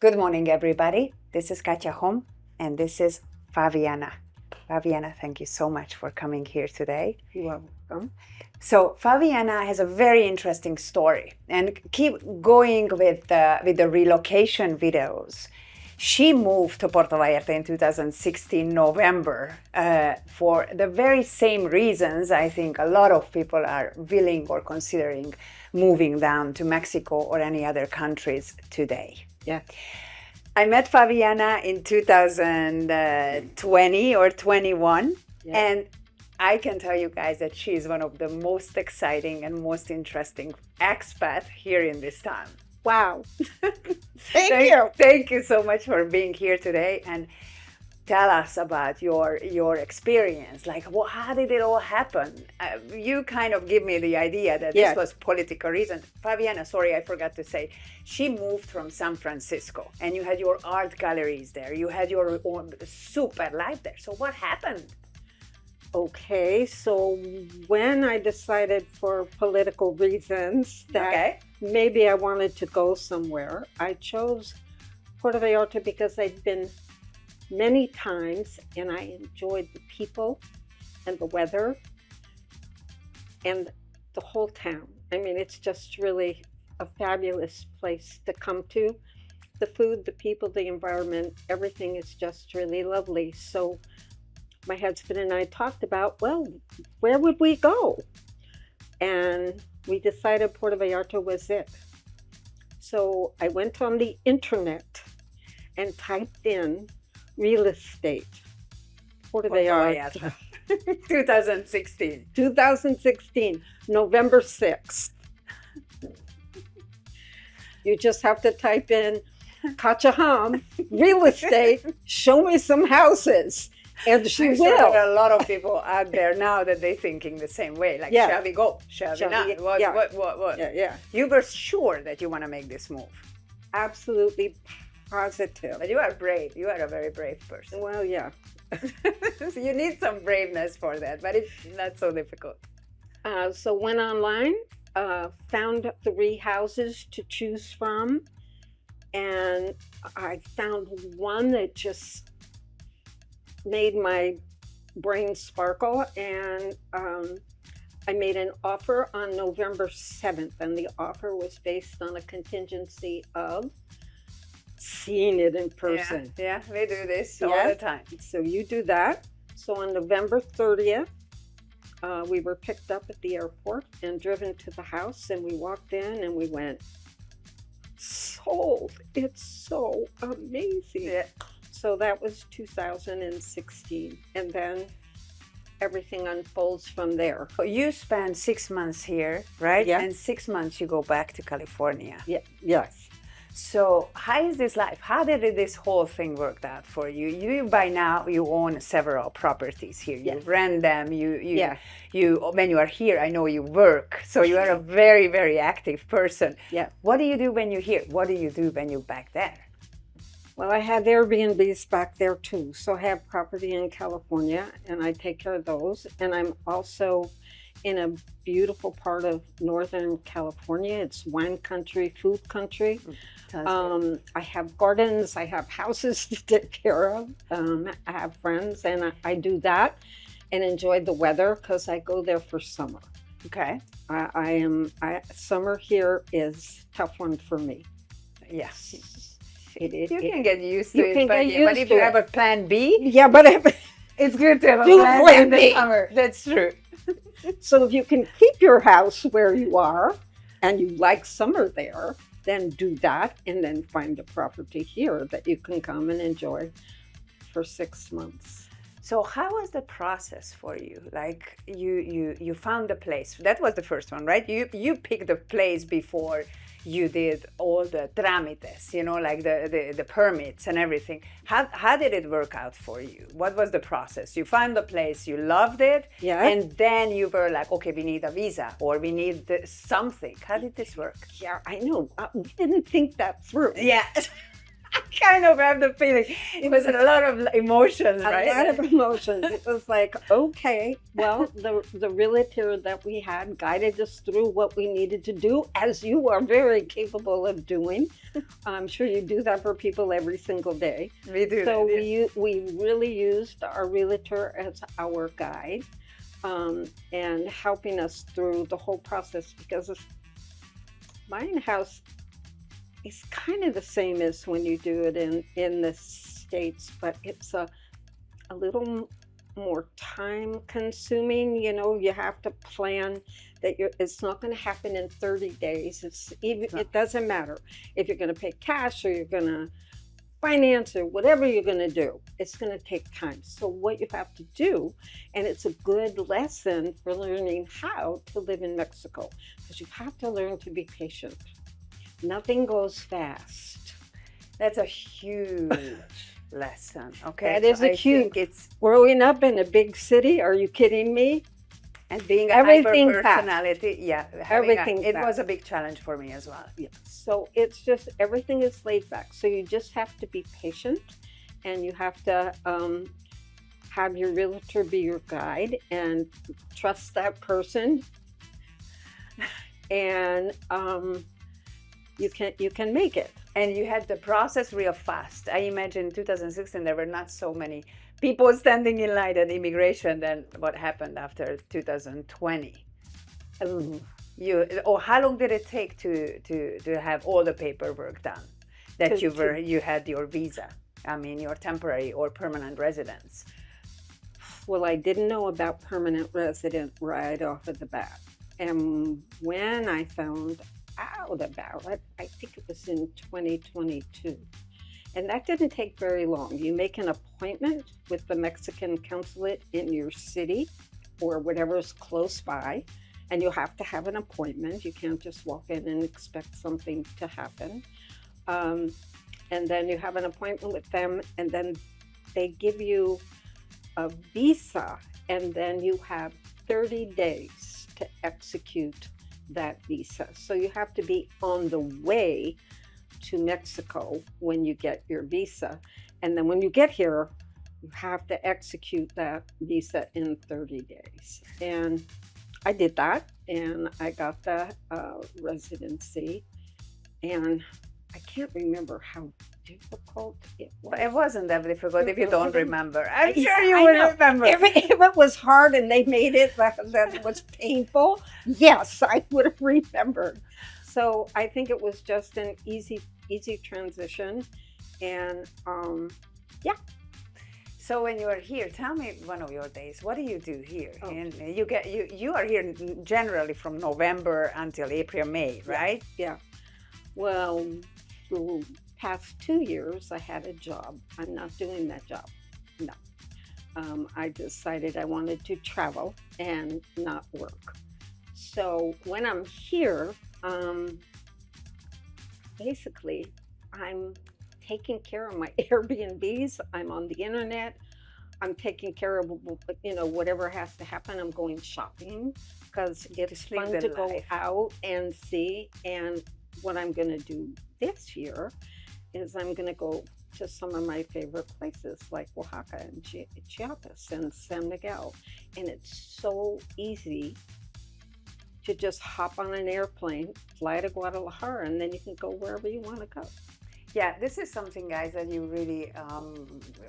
Good morning, everybody. This is Katia Home, and this is Faviana. Faviana, thank you so much for coming here today. You're welcome. So Faviana has a very interesting story, and keep going with the relocation videos. She moved to Puerto Vallarta in 2016 November for the very same reasons I think a lot of people are willing or considering moving down to Mexico or any other countries today. Yeah. I met Faviana in 2020 or 21, and I can tell you guys that she is one of the most exciting and most interesting expat here in this town. Wow. Thank you. Thank you so much for being here today, and tell us about your experience. Like, how did it all happen? You kind of give me the idea that this was political reason. Faviana, sorry, I forgot to say, she moved from San Francisco, and you had your art galleries there. You had your own super life there. So what happened? Okay, so when I decided for political reasons that maybe I wanted to go somewhere, I chose Puerto Vallarta because I'd been many times and I enjoyed the people and the weather and the whole town. I mean, it's just really a fabulous place to come to. The food, the people, the environment, everything is just really lovely. So my husband and I talked about, well, where would we go? And we decided Puerto Vallarta was it. So I went on the internet and typed in real estate, Puerto Vallarta. 2016. 2016, November 6th. You just have to type in Kachaham, real estate, show me some houses. And she will. There are a lot of people out there now that they're thinking the same way. Like, shall we go? Shall we not? What? Yeah. You were sure that you want to make this move. Absolutely positive. But you are brave. You are a very brave person. Well, yeah. So you need some braveness for that, but it's not so difficult. So went online, found 3 houses to choose from, and I found one that just made my brain sparkle, and I made an offer on November 7th, and the offer was based on a contingency of seeing it in person. Yeah, we do this all the time. So you do that. So on November 30th, we were picked up at the airport and driven to the house, and we walked in and we went, sold. It's so amazing. Yeah. So that was 2016, and then everything unfolds from there. You spent 6 months here, right? Yeah. And 6 months you go back to California. Yeah. Yes. So how is this life? How did this whole thing work out for you? You by now you own several properties here. You rent them. You when you are here, I know you work. So you are a very, very active person. Yeah. What do you do when you're here? What do you do when you're back there? Well, I have Airbnbs back there too. So I have property in California and I take care of those. And I'm also in a beautiful part of Northern California. It's wine country, food country. I have gardens, I have houses to take care of. I have friends, and I do that and enjoy the weather because I go there for summer. Okay. Summer here is a tough one for me. Yes. You can get used to it, but if you have a plan B, but it's good to have a plan in the summer. That's true. So if you can keep your house where you are and you like summer there, then do that and then find a property here that you can come and enjoy for 6 months. So how was the process for you? Like you found the place. That was the first one, right? You picked the place before you did all the trámites, like the permits and everything. How did it work out for you? What was the process? You found the place, you loved it, and then you were like, okay, we need a visa or we need something. How did this work? Yeah, I know. We didn't think that through. Yeah. kind of have the feeling. It was a lot of emotions, right? A lot of emotions. It was like, okay, well, the realtor that we had guided us through what we needed to do, as you are very capable of doing. I'm sure you do that for people every single day. We do. So that, yeah. we really used our realtor as our guide, and helping us through the whole process, because buying a house is kind of the same as when you do it in the States, but it's a little more time consuming. You know, you have to plan that it's not going to happen in 30 days. It doesn't matter if you're going to pay cash or you're going to finance or whatever you're going to do. It's going to take time. So what you have to do, and it's a good lesson for learning how to live in Mexico, because you have to learn to be patient. Nothing goes fast. That's a huge lesson. Okay, that is a huge. It's growing up in a big city. Are you kidding me? And being a hyper personality, yeah, it was a big challenge for me as well. Yeah. So it's just everything is laid back. So you just have to be patient, and you have to have your realtor be your guide and trust that person, and you can make it. And you had the process real fast. I imagine in 2016 there were not so many people standing in line at immigration than what happened after 2020. How long did it take to have all the paperwork done that you had your visa? I mean, your temporary or permanent residence. Well, I didn't know about permanent resident right off of the bat, and when I found out about it, I think it was in 2022. And that didn't take very long. You make an appointment with the Mexican consulate in your city or whatever's close by, and you have to have an appointment. You can't just walk in and expect something to happen. And then you have an appointment with them, and then they give you a visa, and then you have 30 days to execute that visa. So you have to be on the way to Mexico when you get your visa. And then when you get here, you have to execute that visa in 30 days. And I did that, and I got the residency. And I can't remember how difficult it was. It wasn't that difficult if you don't remember. I'm sure you will remember. If it was hard and they made it that was painful, yes, I would have remembered. So I think it was just an easy transition, and yeah. So when you are here, tell me one of your days. What do you do here? Oh. And you are here generally from November until April, May, right? Yeah. Well, the past 2 years, I had a job. I'm not doing that job. No. I decided I wanted to travel and not work. So when I'm here, basically, I'm taking care of my Airbnbs. I'm on the internet. I'm taking care of, whatever has to happen. I'm going shopping because it's fun to go out and see. And what I'm going to do this year is I'm going to go to some of my favorite places like Oaxaca and Chiapas and San Miguel. And it's so easy to just hop on an airplane, fly to Guadalajara, and then you can go wherever you want to go. Yeah, this is something, guys, that you really,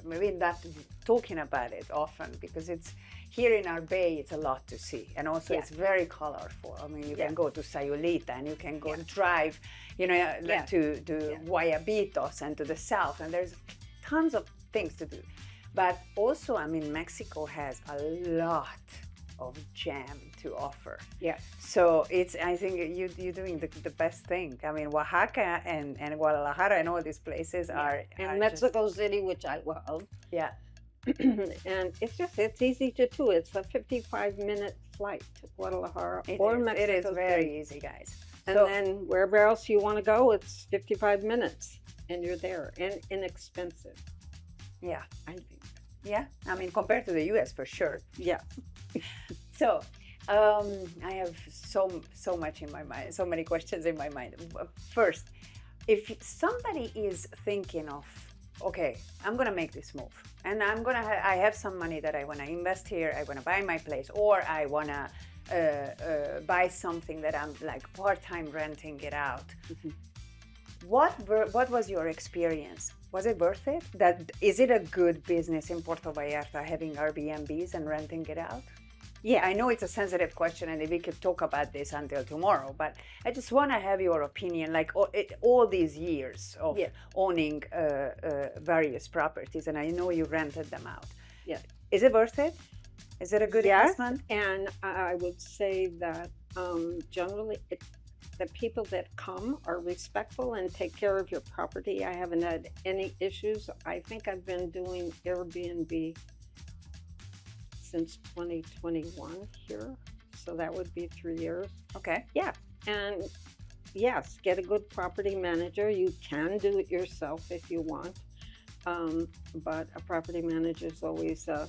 maybe not talking about it often, because it's here in our bay, it's a lot to see. And also it's very colorful. I mean, you can go to Sayulita and you can go drive, to Guayabitos and to the south, and there's tons of things to do. But also, I mean, Mexico has a lot of jam to offer. Yeah. So I think you're doing the best thing. I mean, Oaxaca and Guadalajara and all these places are Mexico City, which I love. Yeah. And it's easy to do. It's a 55-minute flight to Guadalajara or Mexico City. It is very easy, guys. And then wherever else you want to go, it's 55 minutes and you're there, and inexpensive. Yeah, I think. Yeah, I mean, compared to the U.S. for sure. Yeah. So, I have so much in my mind, so many questions in my mind. First, if somebody is thinking of, okay, I'm gonna make this move, and I have some money that I wanna invest here, I wanna buy my place, or I wanna buy something that I'm like part-time renting it out. Mhm. What was your experience? Was it worth it? Is it a good business in Puerto Vallarta having Airbnbs and renting it out? Yeah, I know it's a sensitive question, and we could talk about this until tomorrow, but I just want to have your opinion, like all these years of owning various properties, and I know you rented them out. Yeah. Is it worth it? Is it a good investment? And I would say that generally the people that come are respectful and take care of your property. I haven't had any issues. I think I've been doing Airbnb since 2021 here, so that would be 3 years. Okay. Yeah, and yes, get a good property manager. You can do it yourself if you want, but a property manager is always a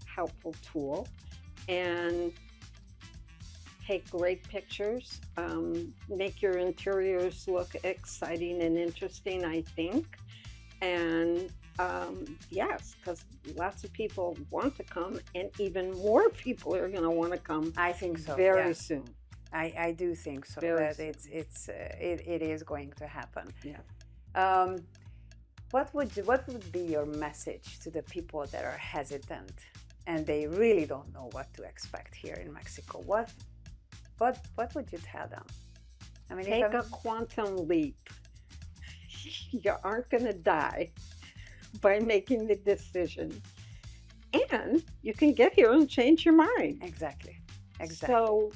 helpful tool. And take great pictures, make your interiors look exciting and interesting, I think. And yes, because lots of people want to come, and even more people are going to want to come. I think so. Very soon. I do think so. That it is going to happen. Yeah. What would be your message to the people that are hesitant and they really don't know what to expect here in Mexico? What would you tell them? I mean, take a quantum leap. You aren't going to die by making the decision, and you can get here and change your mind. Exactly. So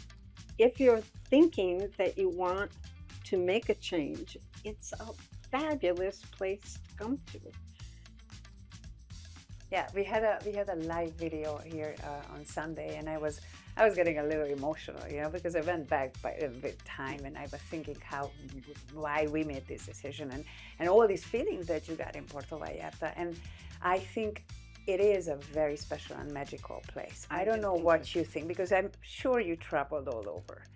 if you're thinking that you want to make a change, it's a fabulous place to come to. Yeah, we had a live video here on Sunday, and I was getting a little emotional, because I went back with time, and I was thinking why we made this decision, and all these feelings that you got in Puerto Vallarta. And I think it is a very special and magical place. I don't know what you think, because I'm sure you traveled all over.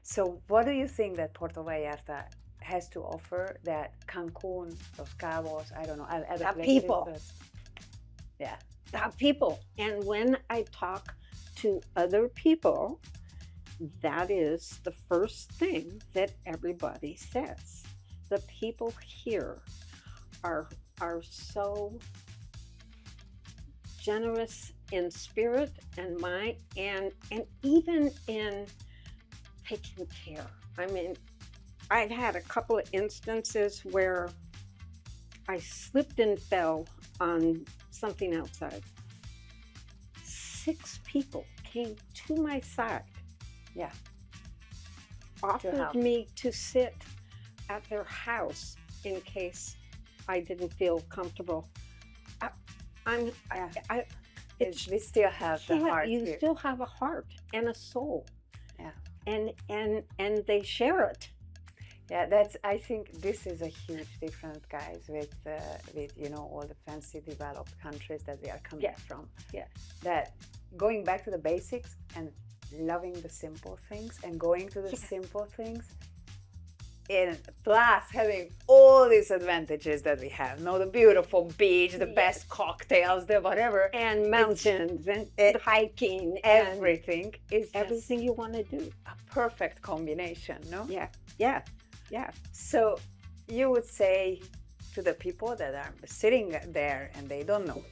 So what do you think that Puerto Vallarta has to offer that Cancun, Los Cabos, I don't know, other places? People. Yeah. The people. And when I talk to other people, that is the first thing that everybody says. The people here are so generous in spirit and mind, and even in taking care. I mean, I've had a couple of instances where I slipped and fell on something outside. 6 people came to my side. Yeah. Offered me to sit at their house in case I didn't feel comfortable. We still have the heart. You still have a heart and a soul. Yeah. And they share it. Yeah, I think this is a huge difference, guys, with all the fancy developed countries that we are coming from. Yeah. That going back to the basics and loving the simple things and going to the simple things, and plus having all these advantages that we have. The beautiful beach, the best cocktails, the whatever. And mountains and hiking. Everything is everything you want to do. A perfect combination, no? Yeah. So you would say to the people that are sitting there and they don't know,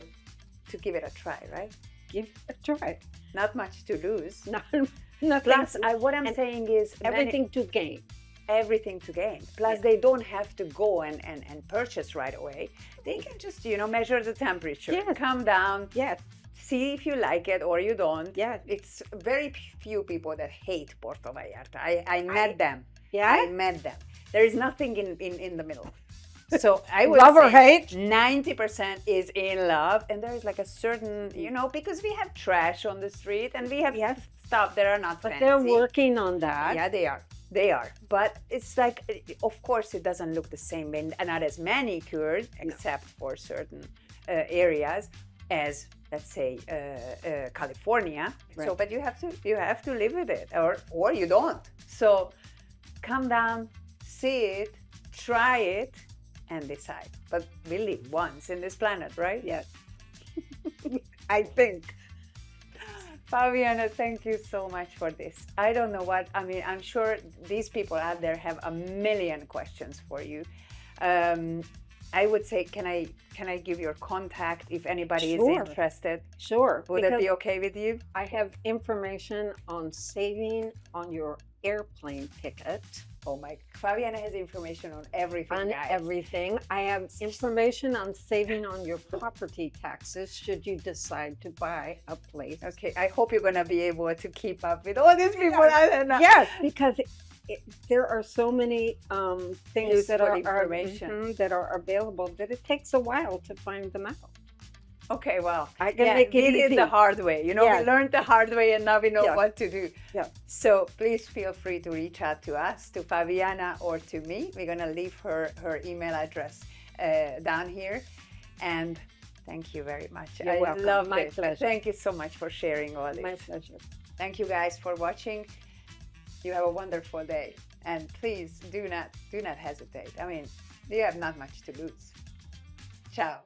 to give it a try, right? Give it a try. Not much to lose. Nothing. Plus, what I'm saying is everything to gain. Everything to gain. Plus, they don't have to go and purchase right away. They can just, measure the temperature, come down, see if you like it or you don't. Yeah. It's very few people that hate Puerto Vallarta. I met them. Yeah. I met them. There is nothing in the middle. So I would love or hate. 90% is in love, and there is like a certain, because we have trash on the street and we have stuff that are not fancy. But they're working on that. Yeah, they are. But it's like, of course, it doesn't look the same, and not as manicured, except for certain areas as, let's say, California. Right. So, but you have to live with it, or you don't. So, come down, see it, try it and decide. But we live once in this planet, right? Yes. I think. Faviana, thank you so much for this. I don't know what, I mean, I'm sure these people out there have a million questions for you. I would say, can I give your contact if anybody is interested? Sure. Would that be okay with you? I have information on saving on your airplane ticket. Oh my, Faviana has information on everything, on guys. everything. I have information on saving on your property taxes should you decide to buy a place. Okay, I hope you're going to be able to keep up with all these people. Yes, because there are so many things that are information that are available that it takes a while to find them out. Okay, well, I can make it easy. the hard way. You know, we learned the hard way and now we know what to do. Yeah. So please feel free to reach out to us, to Faviana or to me. We're going to leave her email address down here. And thank you very much. You're welcome. Love My this. pleasure. Thank you so much for sharing all this. My pleasure. Thank you guys for watching. You have a wonderful day. And please do not hesitate. I mean, you have not much to lose. Ciao.